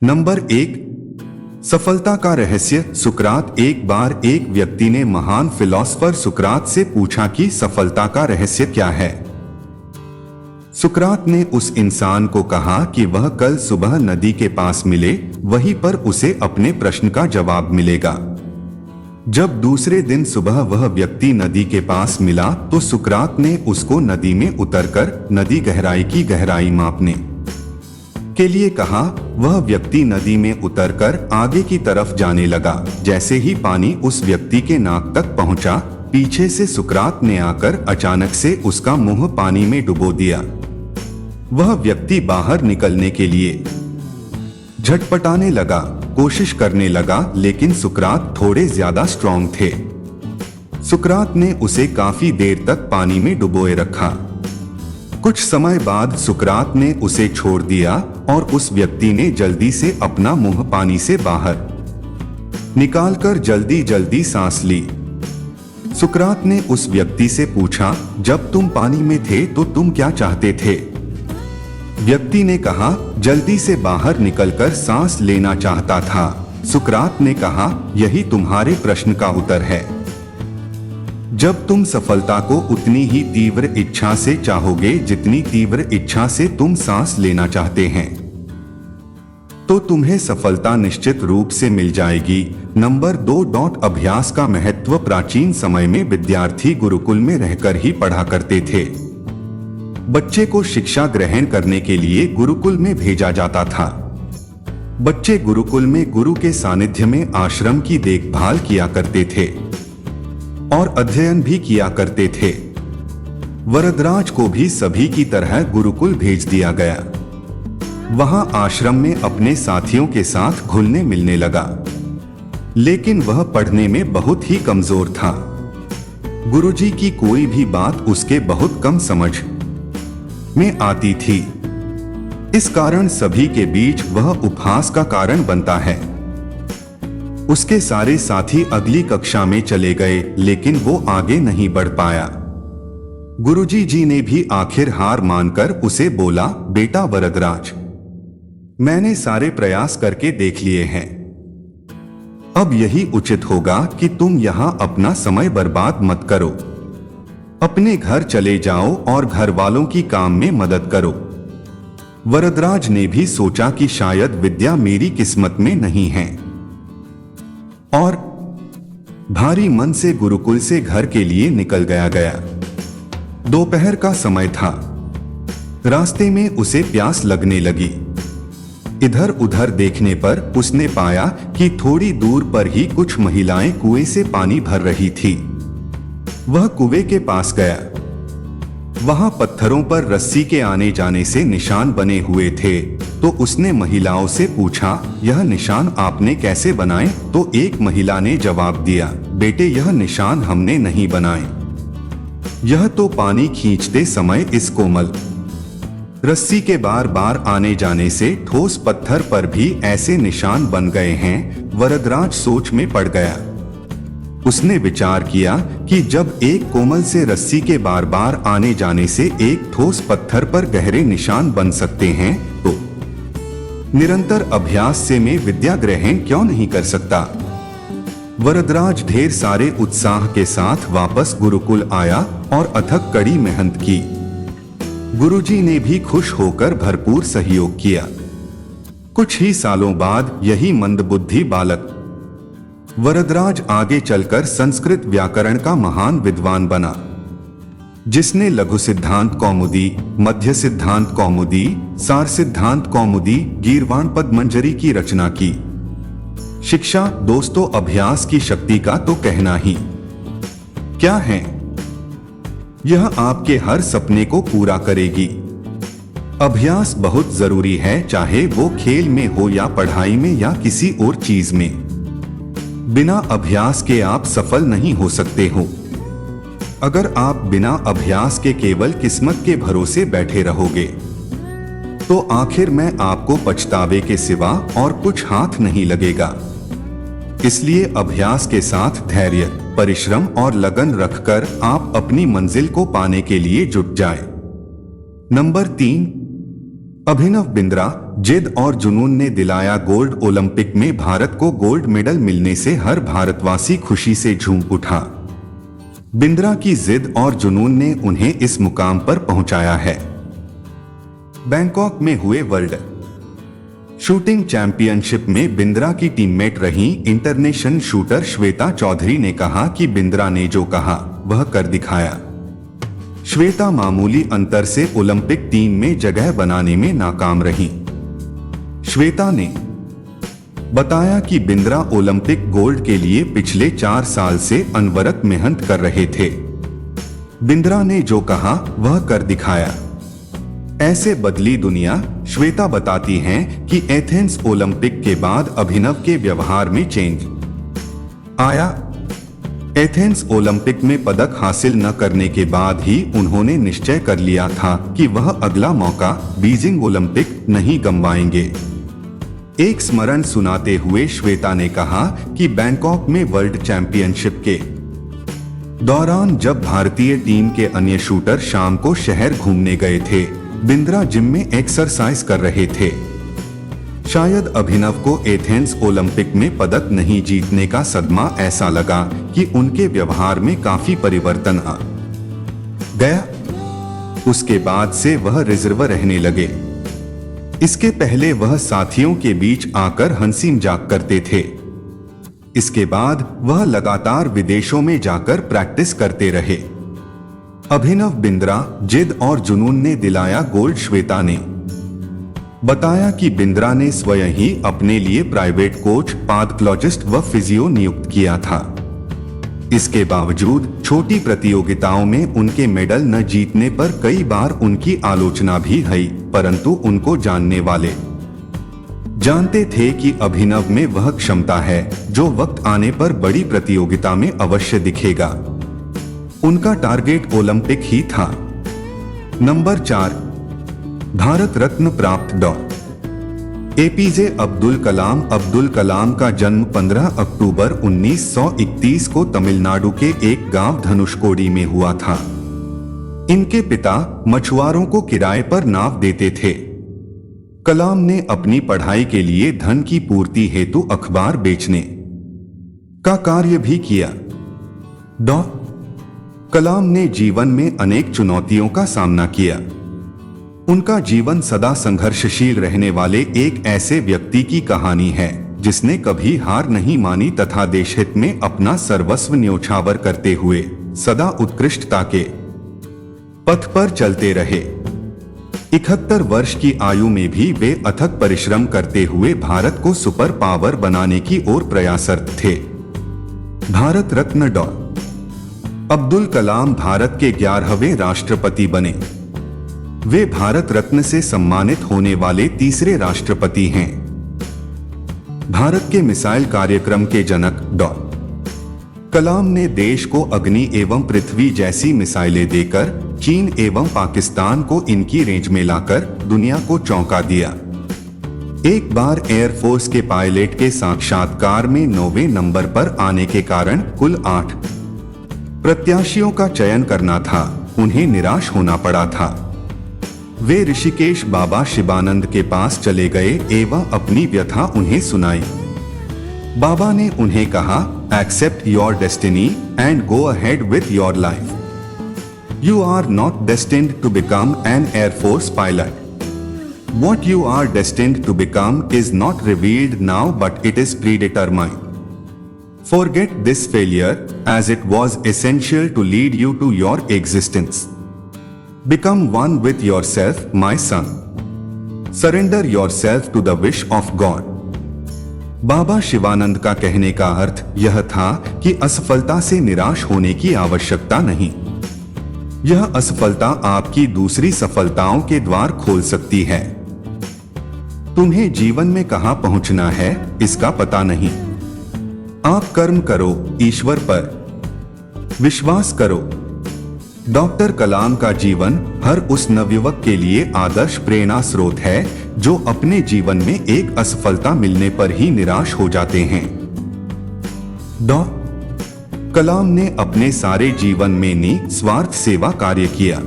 Number 1, सफलता का रहस्य। सुकरात। एक बार एक व्यक्ति ने महान फिलोसोफर सुकरात से पूछा कि सफलता का रहस्य क्या है। सुकरात ने उस इंसान को कहा कि वह कल सुबह नदी के पास मिले, वहीं पर उसे अपने प्रश्न का जवाब मिलेगा। जब दूसरे दिन सुबह वह व्यक्ति नदी के पास मिला तो सुकरात ने उसको नदी में उतरकर नदी गहराई की गहराई मापने के लिए कहा। वह व्यक्ति नदी में उतरकर आगे की तरफ जाने लगा। जैसे ही पानी उस व्यक्ति के नाक तक पहुंचा, पीछे से सुकरात ने आकर अचानक से उसका मुंह पानी में डुबो दिया। वह व्यक्ति बाहर निकलने के लिए झटपटाने लगा, कोशिश करने लगा, लेकिन सुकरात थोड़े ज्यादा स्ट्रॉन्ग थे। सुकरात ने उसे काफी देर तक पानी में डुबोए रखा। कुछ समय बाद सुकरात ने उसे छोड़ दिया और उस व्यक्ति ने जल्दी से अपना मुंह पानी से बाहर निकालकर जल्दी जल्दी सांस ली। सुकरात ने उस व्यक्ति से पूछा, जब तुम पानी में थे तो तुम क्या चाहते थे? व्यक्ति ने कहा, जल्दी से बाहर निकलकर सांस लेना चाहता था। सुकरात ने कहा, यही तुम्हारे प्रश्न का उत्तर है। जब तुम सफलता को उतनी ही तीव्र इच्छा से चाहोगे जितनी तीव्र इच्छा से तुम सांस लेना चाहते हैं, तो तुम्हें सफलता निश्चित रूप से मिल जाएगी। नंबर 2, अभ्यास का महत्व। प्राचीन समय में विद्यार्थी गुरुकुल में रहकर ही पढ़ा करते थे। बच्चे को शिक्षा ग्रहण करने के लिए गुरुकुल में भेजा जाता था। बच्चे गुरुकुल में गुरु के सानिध्य में आश्रम की देखभाल किया करते थे और अध्ययन भी किया करते थे। वरदराज को भी सभी की तरह गुरुकुल भेज दिया गया। वहां आश्रम में अपने साथियों के साथ घुलने मिलने लगा, लेकिन वह पढ़ने में बहुत ही कमजोर था। गुरुजी की कोई भी बात उसके बहुत कम समझ में आती थी। इस कारण सभी के बीच वह उपहास का कारण बनता है। उसके सारे साथी अगली कक्षा में चले गए, लेकिन वो आगे नहीं बढ़ पाया। गुरुजी जी ने भी आखिर हार मानकर उसे बोला, बेटा वरदराज, मैंने सारे प्रयास करके देख लिए हैं। अब यही उचित होगा कि तुम यहां अपना समय बर्बाद मत करो। अपने घर चले जाओ और घर वालों की काम में मदद करो। वरदराज ने भी सोचा कि शायद विद्या मेरी किस्मत में नहीं है, और भारी मन से गुरुकुल से घर के लिए निकल गया। दोपहर का समय था। रास्ते में उसे प्यास लगने लगी। इधर उधर देखने पर उसने पाया कि थोड़ी दूर पर ही कुछ महिलाएं कुएं से पानी भर रही थी। वह कुएं के पास गया। वहां पत्थरों पर रस्सी के आने जाने से निशान बने हुए थे। तो उसने महिलाओं से पूछा, यह निशान आपने कैसे बनाए? तो एक महिला ने जवाब दिया, बेटे यह निशान हमने नहीं बनाए। यह तो पानी खींचते समय इस कोमल रस्सी के बार बार आने जाने से ठोस पत्थर पर भी ऐसे निशान बन गए हैं। वरदराज सोच में पड़ गया। उसने विचार किया कि जब एक कोमल से रस्सी के बार बार आने जाने से एक ठोस पत्थर पर गहरे निशान बन सकते हैं, तो निरंतर अभ्यास से मैं विद्या ग्रहण क्यों नहीं कर सकता। वरदराज ढेर सारे उत्साह के साथ वापस गुरुकुल आया और अथक कड़ी मेहनत की। गुरुजी ने भी खुश होकर भरपूर सहयोग किया। कुछ ही सालों बाद यही मंदबुद्धि बालक वरदराज आगे चलकर संस्कृत व्याकरण का महान विद्वान बना, जिसने लघु सिद्धांत कौमुदी, मध्य सिद्धांत कौमुदी, सार सिद्धांत कौमुदी, गीर्वाण पद्मंजरी की रचना की। शिक्षा दोस्तों, अभ्यास की शक्ति का तो कहना ही क्या है। यह आपके हर सपने को पूरा करेगी। अभ्यास बहुत जरूरी है, चाहे वो खेल में हो या पढ़ाई में या किसी और चीज में। बिना अभ्यास के आप सफल नहीं हो सकते हो। अगर आप बिना अभ्यास के केवल किस्मत के भरोसे बैठे रहोगे, तो आखिर में आपको पछतावे के सिवा और कुछ हाथ नहीं लगेगा। इसलिए अभ्यास के साथ धैर्य, परिश्रम और लगन रखकर आप अपनी मंजिल को पाने के लिए जुट जाएं। नंबर 3, अभिनव बिंद्रा। जिद और जुनून ने दिलाया गोल्ड। ओलंपिक में भारत को गोल्ड मेडल मिलने से हर भारतवासी खुशी से झूम उठा। बिंद्रा की जिद और जुनून ने उन्हें इस मुकाम पर पहुंचाया है। बैंकॉक में हुए वर्ल्ड शूटिंग चैंपियनशिप में बिंद्रा की टीममेट रही इंटरनेशनल शूटर श्वेता चौधरी ने कहा कि बिंद्रा ने जो कहा वह कर दिखाया। श्वेता मामूली अंतर से ओलंपिक टीम में जगह बनाने में नाकाम रही। श्वेता ने बताया कि बिंद्रा ओलंपिक गोल्ड के लिए पिछले 4 साल से अनवरत मेहनत कर रहे थे। बिंद्रा ने जो कहा वह कर दिखाया। ऐसे बदली दुनिया। श्वेता बताती हैं कि एथेंस ओलंपिक के बाद अभिनव के व्यवहार में चेंज आया। एथेंस ओलंपिक में पदक हासिल न करने के बाद ही उन्होंने निश्चय कर लिया था कि वह अगला मौका बीजिंग ओलंपिक नहीं गंवाएंगे। एक स्मरण सुनाते हुए श्वेता ने कहा कि बैंकॉक में वर्ल्ड चैंपियनशिप के दौरान जब भारतीय टीम के अन्य शूटर शाम को शहर घूमने गए थे, बिंद्रा जिम में एक्सरसाइज कर रहे थे। शायद अभिनव को एथेंस ओलंपिक में पदक नहीं जीतने का सदमा ऐसा लगा कि उनके व्यवहार में काफी परिवर्तन आ गया। उसके बाद से वह रिजर्व रहने लगे। इसके पहले वह साथियों के बीच आकर हंसी मजाक करते थे। इसके बाद वह लगातार विदेशों में जाकर प्रैक्टिस करते रहे। अभिनव बिंद्रा जिद और जुनून ने दिलाया गोल्ड। श्वेता ने बताया कि बिंद्रा ने स्वयं ही अपने लिए प्राइवेट कोच, पैथोलॉजिस्ट व फिजियो नियुक्त किया था। इसके बावजूद छोटी प्रतियोगिताओं में उनके मेडल न जीतने पर कई बार उनकी आलोचना भी हुई, परंतु उनको जानने वाले जानते थे कि अभिनव में वह क्षमता है जो वक्त आने पर बड़ी प्रतियोगिता में अवश्य दिखेगा। उनका टारगेट ओलंपिक ही था। नंबर 4, भारत रत्न प्राप्त डॉ. एपीजे अब्दुल कलाम। अब्दुल कलाम का जन्म 15 अक्टूबर 1931 को तमिलनाडु के एक गांव धनुषकोडी में हुआ था। इनके पिता मछुआरों को किराए पर नाव देते थे। कलाम ने अपनी पढ़ाई के लिए धन की पूर्ति हेतु अखबार बेचने का कार्य भी किया। डॉ. कलाम ने जीवन में अनेक चुनौतियों का सामना किया। उनका जीवन सदा संघर्षशील रहने वाले एक ऐसे व्यक्ति की कहानी है जिसने कभी हार नहीं मानी तथा देशहित में अपना सर्वस्व न्योछावर करते हुए सदा उत्कृष्टता के पथ पर चलते रहे। 71 वर्ष की आयु में भी वे अथक परिश्रम करते हुए भारत को सुपर पावर बनाने की ओर प्रयासरत थे। भारत रत्न डॉ. अब्दुल कलाम भारत के 11वें राष्ट्रपति बने। वे भारत रत्न से सम्मानित होने वाले तीसरे राष्ट्रपति हैं। भारत के मिसाइल कार्यक्रम के जनक डॉ. कलाम ने देश को अग्नि एवं पृथ्वी जैसी मिसाइलें देकर चीन एवं पाकिस्तान को इनकी रेंज में लाकर दुनिया को चौंका दिया। एक बार एयरफोर्स के पायलट के साक्षात्कार में 9वें नंबर पर आने के कारण कुल 8 प्रत्याशियों का चयन करना था। उन्हें निराश होना पड़ा था। वे ऋषिकेश बाबा शिवानंद के पास चले गए एवं अपनी व्यथा उन्हें सुनाई। बाबा ने उन्हें कहा, accept your destiny and go ahead with your life. You are not destined to become an air force pilot. What you are destined to become is not revealed now but it is predetermined. Forget this failure, as it was essential to lead you to your existence. Become one with yourself, my son. Surrender yourself to the wish of God. बाबा शिवानंद का कहने का अर्थ यह था कि असफलता से निराश होने की आवश्यकता नहीं। यह असफलता आपकी दूसरी सफलताओं के द्वार खोल सकती है। तुम्हें जीवन में कहां पहुंचना है इसका पता नहीं। आप कर्म करो, ईश्वर पर विश्वास करो। डॉक्टर कलाम का जीवन हर उस नवयुवक के लिए आदर्श प्रेरणा स्रोत है जो अपने जीवन में एक असफलता मिलने पर ही निराश हो जाते हैं। डॉ. कलाम ने अपने सारे जीवन में निस्वार्थ सेवा कार्य किया।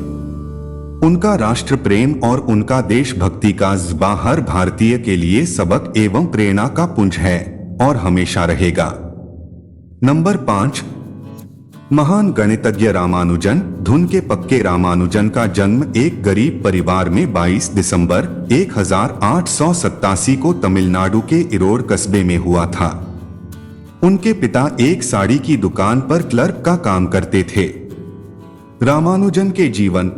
उनका राष्ट्र प्रेम और उनका देशभक्ति का जज्बा हर भारतीय के लिए सबक एवं प्रेरणा का पुंज है और हमेशा रहेगा। नंबर 5, महान गणितज्ञ रामानुजन। धुन के पक्के रामानुजन का जन्म एक गरीब परिवार में 22 दिसंबर 1887 को तमिलनाडु के इरोड कस्बे में हुआ था। उनके पिता एक साड़ी की दुकान पर क्लर्क का काम करते थे। रामानुजन के जीवन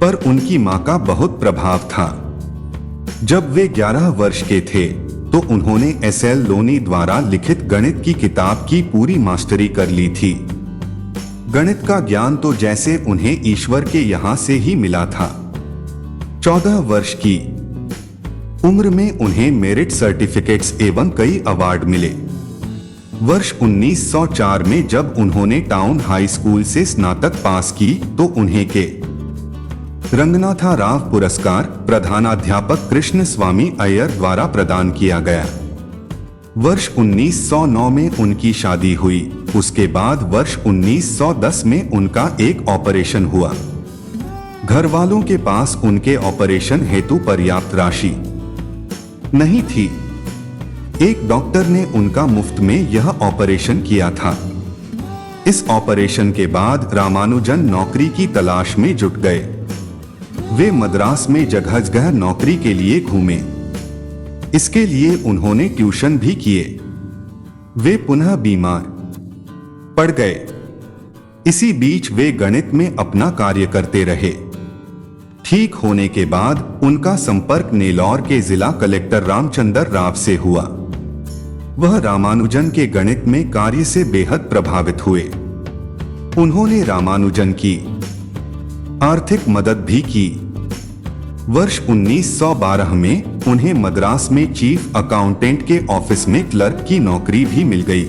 पर उनकी मां का बहुत प्रभाव था। जब वे 11 वर्ष के थे तो उन्होंने एस.एल. लोनी द्वारा लिखित गणित की किताब की पूरी मास्टरी कर ली थी। गणित का ज्ञान तो जैसे उन्हें ईश्वर के यहां से ही मिला था। 14 वर्ष की उम्र में उन्हें मेरिट सर्टिफिकेट्स एवं कई अवार्ड मिले। वर्ष 1904 में जब उन्होंने टाउन हाई स्कूल से स्नातक पास की तो उन्हें के रंगनाथा राव पुरस्कार प्रधानाध्यापक कृष्ण स्वामी अय्यर द्वारा प्रदान किया गया। वर्ष 1909 में उनकी शादी हुई। उसके बाद वर्ष 1910 में उनका एक ऑपरेशन हुआ। घर वालों के पास उनके ऑपरेशन हेतु पर्याप्त राशि नहीं थी। एक डॉक्टर ने उनका मुफ्त में यह ऑपरेशन किया था। इस ऑपरेशन के बाद रामानुजन नौकरी की तलाश में जुट गए। वे मद्रास में जगह जगह नौकरी के लिए घूमे। इसके लिए उन्होंने ट्यूशन भी किए। वे पुनः बीमार पड़ गए। इसी बीच वे गणित में अपना कार्य करते रहे। ठीक होने के बाद उनका संपर्क नेल्लौर के जिला कलेक्टर रामचंद्र राव से हुआ। वह रामानुजन के गणित में कार्य से बेहद प्रभावित हुए। उन्होंने रामानुजन की आर्थिक मदद भी की। वर्ष 1912 में उन्हें मद्रास में चीफ अकाउंटेंट के ऑफिस में क्लर्क की नौकरी भी मिल गई।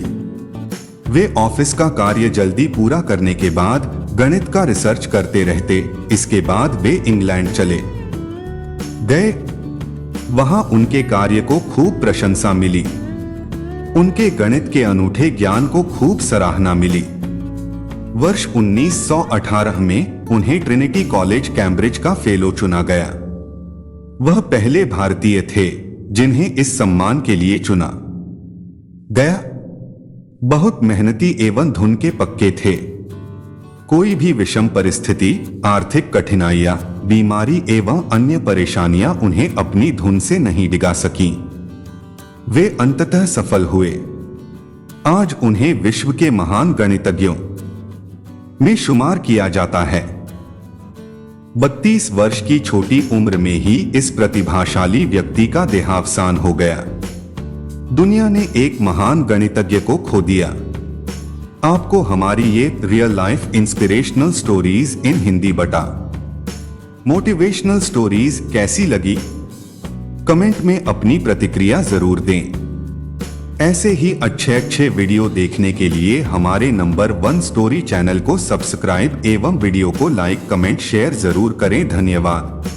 वे ऑफिस का कार्य जल्दी पूरा करने के बाद गणित का रिसर्च करते रहते। इसके बाद वे इंग्लैंड चले गए। वहां उनके कार्य को खूब प्रशंसा मिली। उनके गणित के अनूठे ज्ञान को खूब सराहना मिली। वर्ष 1918 में उन्हें ट्रिनिटी कॉलेज कैम्ब्रिज का फेलो चुना गया। वह पहले भारतीय थे जिन्हें इस सम्मान के लिए चुना गया। बहुत मेहनती एवं धुन के पक्के थे। कोई भी विषम परिस्थिति, आर्थिक कठिनाइयां, बीमारी एवं अन्य परेशानियां उन्हें अपनी धुन से नहीं डिगा सकी। वे अंततः सफल हुए। आज उन्हें विश्व के महान गणितज्ञों में शुमार किया जाता है। 32 वर्ष की छोटी उम्र में ही इस प्रतिभाशाली व्यक्ति का देहावसान हो गया। दुनिया ने एक महान गणितज्ञ को खो दिया। आपको हमारी ये real life inspirational stories in Hindi बटा मोटिवेशनल स्टोरीज कैसी लगी? कमेंट में अपनी प्रतिक्रिया जरूर दें। ऐसे ही अच्छे वीडियो देखने के लिए हमारे नंबर 1 स्टोरी चैनल को सब्सक्राइब एवं वीडियो को लाइक, कमेंट, शेयर जरूर करें। धन्यवाद।